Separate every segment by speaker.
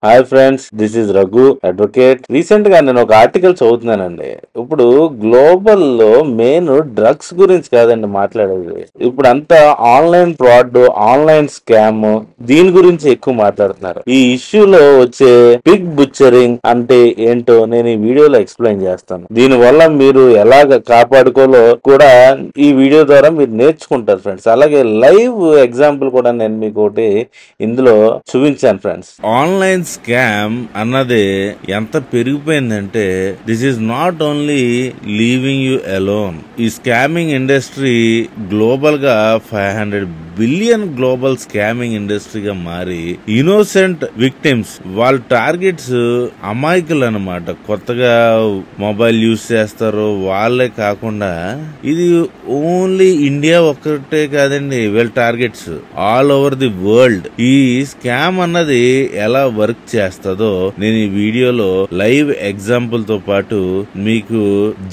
Speaker 1: Hi friends, this is Raghu advocate. Recent గా నేను ఒక ఆర్టికల్ చదువుతున్నానండి. ఇప్పుడు గ్లోబల్ లో మెయిన్ డ్రగ్స్ గురించి కాదండి మాట్లాడేది. ఇప్పుడు అంతా ఆన్లైన్ ఫ్రాడ్, ఆన్లైన్ స్కామ్, దీని గురించి ఎక్కువ మాట్లాడుతున్నారు. ఈ ఇష్యూలో వచ్చే పిగ్ బుచ్చరింగ్ అంటే ఏంటో నేను ఈ వీడియోలో ఎక్స్ప్లెయిన్ చేస్తాను. దీని వల్ల మీరు ఎలాగ కాపాడుకోలో కూడా ఈ వీడియో ద్వారా మీరు నేర్చుకుంటారు ఫ్రెండ్స్. అలాగే లైవ్ ఎగ్జాంపుల్ కూడా నేను మీకు ఒకటి ఇందులో చూపించాను ఫ్రెండ్స్. ఆన్లైన్ స్కామ్ అన్నది ఎంత పెరిగిపోయిందంటే this is not only leaving you alone. ఈ స్కామింగ్ ఇండస్ట్రీ గ్లోబల్ గా 500 బిలియన్ గ్లోబల్ స్కామింగ్ ఇండస్ట్రీగా మారి ఇన్నోసెంట్ విక్టిమ్స్ వాళ్ళ టార్గెట్స్ అమాయకులు అన్నమాట. కొత్తగా మొబైల్ యూజ్ చేస్తారు వాళ్ళే కాకుండా ఇది ఓన్లీ ఇండియా ఒక్కటే కాదండి, వీళ్ళ targets all over the world. ఈ స్కామ్ అన్నది ఎలా వర్క్ చేస్తుందో నేను ఈ వీడియోలో లైవ్ ఎగ్జాంపుల్ తో పాటు మీకు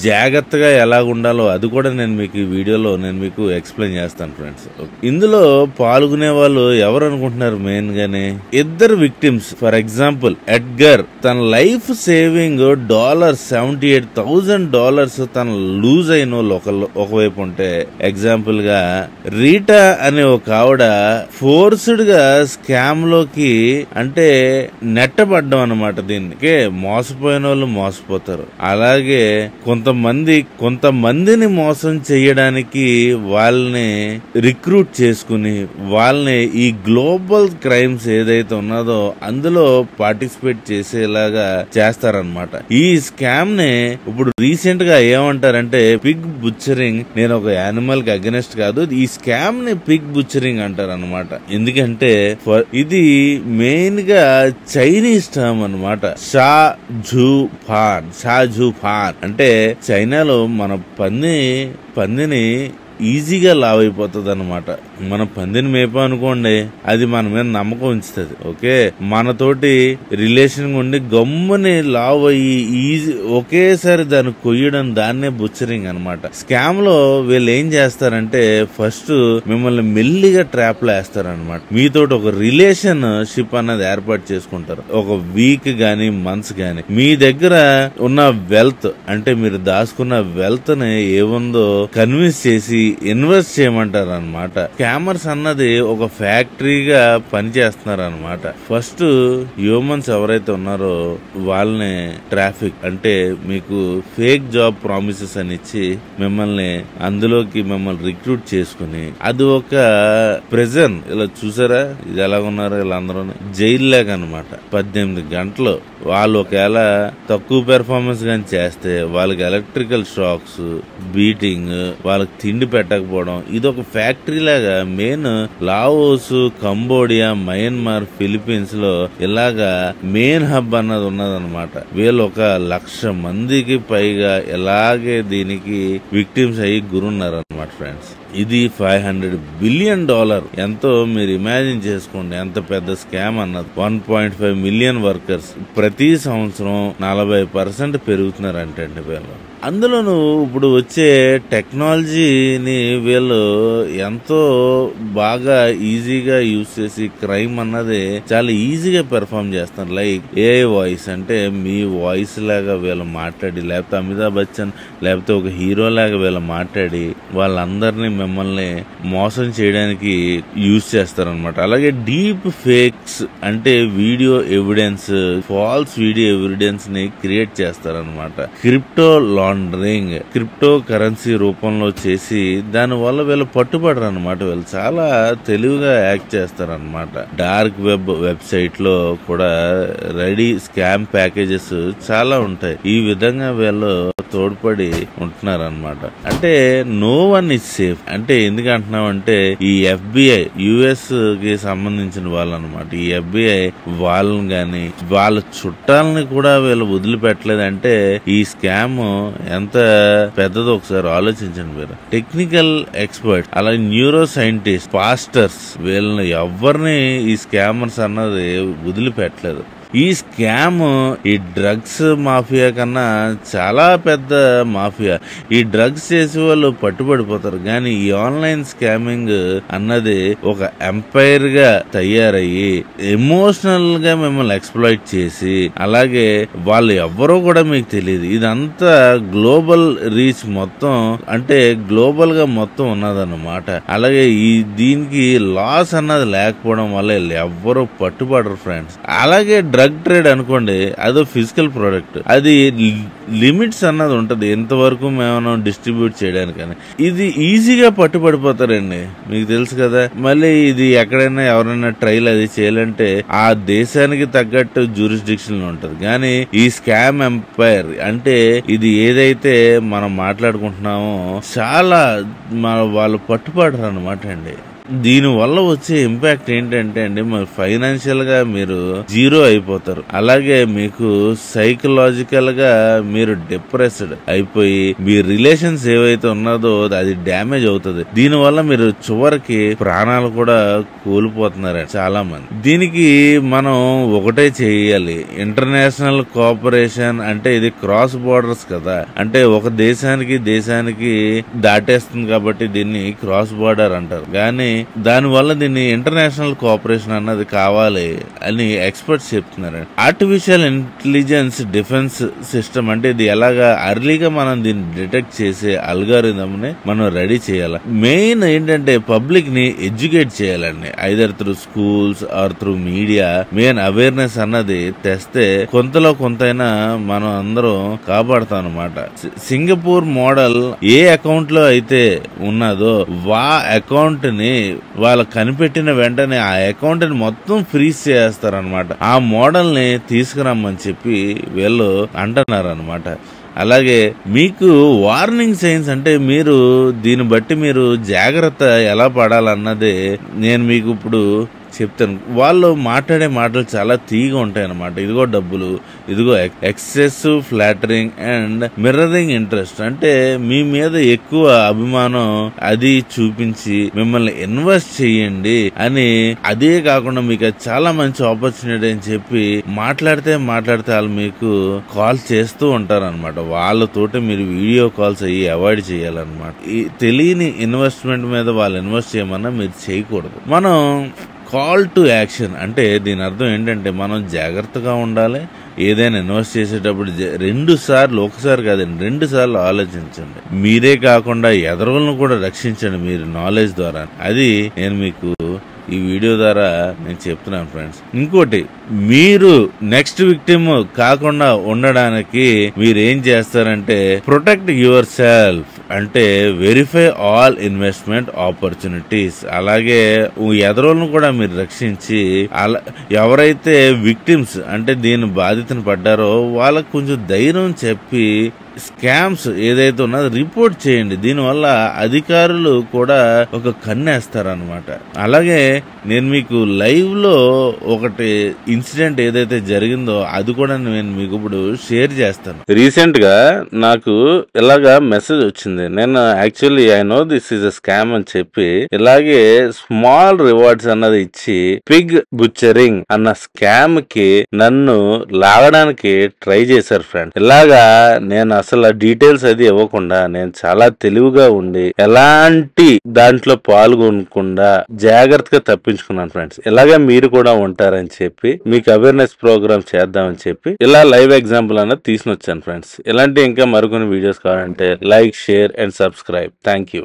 Speaker 1: జాగ్రత్తగా ఎలా ఉండాలో అది కూడా నేను మీకు ఈ వీడియోలో నేను మీకు ఎక్స్ప్లెయిన్ చేస్తాను ఫ్రెండ్స్. ఇందులో పాల్గొనే వాళ్ళు ఎవరు అనుకుంటున్నారు? మెయిన్ గానే ఇద్దరు విక్టిమ్స్. ఫర్ ఎగ్జాంపుల్ ఎడ్గర్ తన లైఫ్ సేవింగ్ $78,000 తన లూజ్ అయిన వాళ్ళు ఒకవైపు ఉంటే, ఎగ్జాంపుల్ గా రీటా అనే ఒక ఆవిడ ఫోర్స్డ్ గా స్కామ్ లోకి అంటే నెట్టబడ్డం అనమాట. దీనికి మోసపోయిన వాళ్ళు మోసపోతారు. అలాగే కొంతమందిని మోసం చేయడానికి వాళ్ళని రిక్రూట్ చేసుకుని వాళ్ళని ఈ గ్లోబల్ క్రైమ్స్ ఏదైతే ఉన్నదో అందులో పార్టిసిపేట్ చేసేలాగా చేస్తారనమాట. ఈ స్కామ్ ని ఇప్పుడు రీసెంట్ గా ఏమంటారంటే పిగ్ బుచ్చరింగ్. నేను ఒక యానిమల్ కి అగెనెస్ట్ కాదు, ఈ స్కామ్ ని పిగ్ బుచ్చరింగ్ అంటారు అనమాట. ఎందుకంటే ఇది మెయిన్ గా చైనీస్ టర్మ్ అనమాట. షా జూ ఫాన్ అంటే చైనాలో మన పందిని ఈజీగా లావ్ అయిపోతుంది అనమాట. మనం పందిని మేపా అనుకోండి, అది మన మీద నమ్మకం ఉంచుతుంది. ఓకే, మనతోటి రిలేషన్ ఉండి గమ్ముని లావ్ అయ్యి ఈజీ ఒకేసారి దాన్ని కొయ్యడం, దాన్నే బుచ్చరింగ్ అనమాట. స్కామ్ లో వీళ్ళు ఏం చేస్తారంటే ఫస్ట్ మిమ్మల్ని మెల్లిగా ట్రాప్ లో వేస్తారనమాట. మీతోటి ఒక రిలేషన్షిప్ అన్నది ఏర్పాటు చేసుకుంటారు. ఒక వీక్ గానీ మంత్స్ గానీ మీ దగ్గర ఉన్న వెల్త్ అంటే మీరు దాచుకున్న వెల్త్ ని ఏముందో కన్విన్స్ చేసి ఇన్వెస్ట్ చేయమంటారు అనమాట. స్కామర్స్ అన్నది ఒక ఫ్యాక్టరీగా పనిచేస్తున్నారు అనమాట. ఫస్ట్ హ్యూమన్స్ ఎవరైతే ఉన్నారో వాళ్ళని ట్రాఫిక్ అంటే మీకు ఫేక్ జాబ్ ప్రామిసెస్ అని ఇచ్చి మిమ్మల్ని రిక్రూట్ చేసుకుని అది ఒక ప్రెజెంట్ ఇలా చూసారా, ఇది ఎలా ఉన్నారు వీళ్ళందరూ జైలు లేక అనమాట. 18 గంటలు వాళ్ళు ఒకవేళ తక్కువ పెర్ఫార్మెన్స్ గాని చేస్తే వాళ్ళకి ఎలక్ట్రికల్ షాక్స్, బీటింగ్, వాళ్ళకి తిండి పెట్టకపోవడం, ఇది ఒక ఫ్యాక్టరీ లాగా main Laos, Cambodia, Myanmar, Philippines లో ఇలాగా మెయిన్ హబ్ అన్నది ఉన్నదన్నమాట. వీళ్ళు 1,00,000 మందికి పైగా ఇలాగే దీనికి విక్టిమ్స్ అయ్యి గురున్నారు అనమాట ఫ్రెండ్స్. ఇది $500 బిలియన్. ఎంతో మీరు ఇమాజిన్ చేసుకోండి ఎంత పెద్ద స్కామ్ అన్నది. 1.5 మిలియన్ వర్కర్స్ ప్రతి సంవత్సరం 40% పెరుగుతున్నారంటే వీళ్ళు. అందులోనూ ఇప్పుడు వచ్చే టెక్నాలజీని వీళ్ళు ఎంతో బాగా ఈజీగా యూజ్ చేసి క్రైమ్ అన్నది చాలా ఈజీగా పెర్ఫార్మ్ చేస్తున్నారు. లైక్ ఏఐ వాయిస్ అంటే మీ వాయిస్ లాగా వీళ్ళు మాట్లాడి, లేకపోతే అమితాబ్ బచ్చన్ లేకపోతే ఒక హీరో లాగా వీళ్ళు మాట్లాడి వాళ్ళందరినీ మిమ్మల్ని మోసం చేయడానికి యూజ్ చేస్తారనమాట. అలాగే డీప్ ఫేక్స్ అంటే video evidence, false video evidence ని క్రియేట్ చేస్తారనమాట. క్రిప్టో కరెన్సీ రూపంలో చేసి దాని వల్ల వీళ్ళు పట్టుబడరు అనమాట. వీళ్ళు చాలా తెలివిగా యాక్ట్ చేస్తారనమాట. డార్క్ వెబ్సైట్ లో కూడా రెడీ స్కామ్ ప్యాకేజెస్ చాలా ఉంటాయి. ఈ విధంగా వీళ్ళు తోడ్పడి ఉంటున్నారనమాట. అంటే నో వన్ ఇస్ సేఫ్. అంటే ఎందుకు అంటున్నాం అంటే ఈ FBI US కి సంబంధించిన వాళ్ళు అనమాట. ఈ FBI వాళ్ళని గాని వాళ్ళ చుట్టాలని కూడా వీళ్ళు వదిలిపెట్టలేదంటే ఈ స్కామ్ ఎంత పెద్దదో ఒకసారి ఆలోచించండి మీరు. టెక్నికల్ ఎక్స్పర్ట్, అలాగే న్యూరో సైంటిస్ట్, పాస్టర్స్, వీళ్ళని ఎవరిని ఈ స్కామర్స్ అన్నది వదిలిపెట్టలేదు. ఈ స్కామ్ ఈ డ్రగ్స్ మాఫియా కన్నా చాలా పెద్ద మాఫియా. ఈ డ్రగ్స్ చేసే వాళ్ళు పట్టుబడిపోతారు, కానీ ఈ ఆన్లైన్ స్కామింగ్ అన్నది ఒక ఎంపైర్ గా తయారయ్యి ఎమోషనల్ గా మిమ్మల్ని ఎక్స్ప్లాయిట్ చేసి, అలాగే వాళ్ళు ఎవ్వరో కూడా మీకు తెలియదు. ఇదంతా గ్లోబల్ రీచ్ మొత్తం, అంటే గ్లోబల్ గా మొత్తం ఉన్నదన్నమాట. అలాగే దీనికి లాస్ అన్నది లేకపోవడం వల్ల ఎవ్వరూ పట్టుబడరు ఫ్రెండ్స్. అలాగే డ్రగ్ ట్రేడ్ అనుకోండి, అదో ఫిజికల్ ప్రోడక్ట్, అది లిమిట్స్ అన్నది ఉంటది ఎంతవరకు మేము డిస్ట్రిబ్యూట్ చేయడానికని. ఇది ఈజీగా పట్టుబడిపోతారండి, మీకు తెలుసు కదా. మళ్ళీ ఇది ఎక్కడైనా ఎవరైనా ట్రైల్ అది చేయాలంటే ఆ దేశానికి తగ్గట్టు జ్యూరిస్డిక్షన్ ఉంటది. కానీ ఈ స్కామ్ ఎంపైర్ అంటే ఇది ఏదైతే మనం మాట్లాడుకుంటున్నామో చాలా వాళ్ళు పట్టుబడరు అనమాట అండి. దీని వల్ల వచ్చే ఇంపాక్ట్ ఏంటంటే అండి, మరి ఫైనాన్షియల్ గా మీరు జీరో అయిపోతారు. అలాగే మీకు సైకలాజికల్ గా మీరు డిప్రెస్డ్ అయిపోయి మీ రిలేషన్స్ ఏవైతే ఉన్నదో అది డ్యామేజ్ అవుతుంది. దీని వల్ల మీరు చివరికి ప్రాణాలు కూడా కోల్పోతున్నారు చాలా మంది. దీనికి మనం ఒకటే చేయాలి, ఇంటర్నేషనల్ కోఆపరేషన్. అంటే ఇది క్రాస్ బోర్డర్స్ కదా, అంటే ఒక దేశానికి దాటేస్తుంది కాబట్టి దీన్ని క్రాస్ బోర్డర్ అంటారు. కానీ దానివల్ల దీన్ని ఇంటర్నేషనల్ కోఆపరేషన్ అన్నది కావాలి అని ఎక్స్పర్ట్స్ చెప్తున్నారు. ఆర్టిఫిషియల్ ఇంటెలిజెన్స్ డిఫెన్స్ సిస్టమ్ అంటే ఇది ఎలాగా అర్లీగా మనం దీన్ని డిటెక్ట్ చేసే అల్గారిథం ని మనం రెడీ చేయాలి. మెయిన్ ఏంటంటే పబ్లిక్ ని ఎడ్యుకేట్ చేయాలండి, either through schools or through media. Main awareness అన్నది తెస్తే కొంతలో కొంతైనా మనం అందరం కాపాడుతాం అనమాట. సింగపూర్ మోడల్ ఏ అకౌంట్ లో అయితే ఉన్నదో వా అకౌంట్ ని వాళ్ళు కనిపెట్టిన వెంటనే ఆ అకౌంట్ ని మొత్తం ఫ్రీజ్ చేస్తారనమాట. ఆ మోడల్ ని తీసుకురమ్మని చెప్పి వీళ్ళు అంటున్నారు అనమాట. అలాగే మీకు వార్నింగ్ సైన్స్ అంటే మీరు దీన్ని బట్టి మీరు జాగ్రత్త ఎలా పడాలన్నదే నేను మీకు ఇప్పుడు చెప్తాను. వాళ్ళు మాట్లాడే మాటలు చాలా తీగా ఉంటాయి అన్నమాట. ఇదిగో డబ్బులు, ఇదిగో excessive flattering and mirroring interest, అంటే మీ మీద ఎక్కువ అభిమానం అది చూపించి మిమ్మల్ని ఇన్వెస్ట్ చేయండి అని. అదే కాకుండా మీకు అది చాలా మంచి ఆపర్చునిటీ అని చెప్పి మాట్లాడితే వాళ్ళు మీకు కాల్ చేస్తూ ఉంటారు అనమాట. వాళ్ళతోటి మీరు వీడియో కాల్స్ అయ్యి అవాయిడ్ చేయాలన్నమాట. ఈ తెలియని ఇన్వెస్ట్మెంట్ మీద వాళ్ళు ఇన్వెస్ట్ చేయమన్నా మీరు చేయకూడదు. మనం కాల్ టు యాక్షన్ అంటే దీని అర్థం ఏంటంటే మనం జాగ్రత్తగా ఉండాలి. ఏదైనా ఇన్వెస్ట్ చేసేటప్పుడు 2 సార్లు, ఒకసారి కాదండి 2 సార్లు ఆలోచించండి. మీరే కాకుండా ఎదరులను కూడా రక్షించండి మీరు నాలెడ్జ్ ద్వారా. అది నేను మీకు ఈ వీడియో ద్వారా నేను చెప్తున్నాను ఫ్రెండ్స్. ఇంకోటి, మీరు నెక్స్ట్ విక్టిమ్ కాకుండా ఉండడానికి మీరు ఏం చేస్తారంటే ప్రొటెక్ట్ యువర్ సెల్ఫ్, అంటే వెరిఫై ఆల్ ఇన్వెస్ట్మెంట్ ఆపర్చునిటీస్. అలాగే ఎదరోళ్ళను కూడా మీరు రక్షించి ఎవరైతే విక్టిమ్స్ అంటే దీని బాధితను పడ్డారో వాళ్ళకు కొంచెం ధైర్యం చెప్పి స్కామ్స్ ఏదైతే ఉన్నదో రిపోర్ట్ చేయండి. దీనివల్ల అధికారులు కూడా ఒక కన్నేస్తారనమాట. అలాగే నేను మీకు లైవ్ లో ఒకటి ఇన్సిడెంట్ ఏదైతే జరిగిందో అది కూడా నేను మీకు ఇప్పుడు షేర్ చేస్తాను. రీసెంట్ గా నాకు ఇలాగా మెసేజ్ వచ్చింది. నేను actually I know this is a scam అని చెప్పి ఇలాగే స్మాల్ రివార్డ్స్ అన్నది ఇచ్చి పిగ్ బుచ్చరింగ్ అన్న స్కామ్ కి నన్ను లాగడానికి ట్రై చేశారు ఫ్రెండ్. ఇలాగా నేను అసలు డీటెయిల్స్ అది ఇవ్వకుండా నేను చాలా తెలివిగా ఉండి ఎలాంటి దాంట్లో పాల్గొనకుండా జాగ్రత్తగా తప్పించుకున్నాను ఫ్రెండ్స్. ఇలాగే మీరు కూడా ఉంటారని చెప్పి మీకు అవేర్నెస్ ప్రోగ్రామ్ చేద్దామని చెప్పి ఇలా లైవ్ ఎగ్జాంపుల్ అన్నది తీసుకొచ్చాను ఫ్రెండ్స్. ఇలాంటి ఇంకా మరికొన్ని వీడియోస్ కావాలంటే like, share and subscribe. Thank you.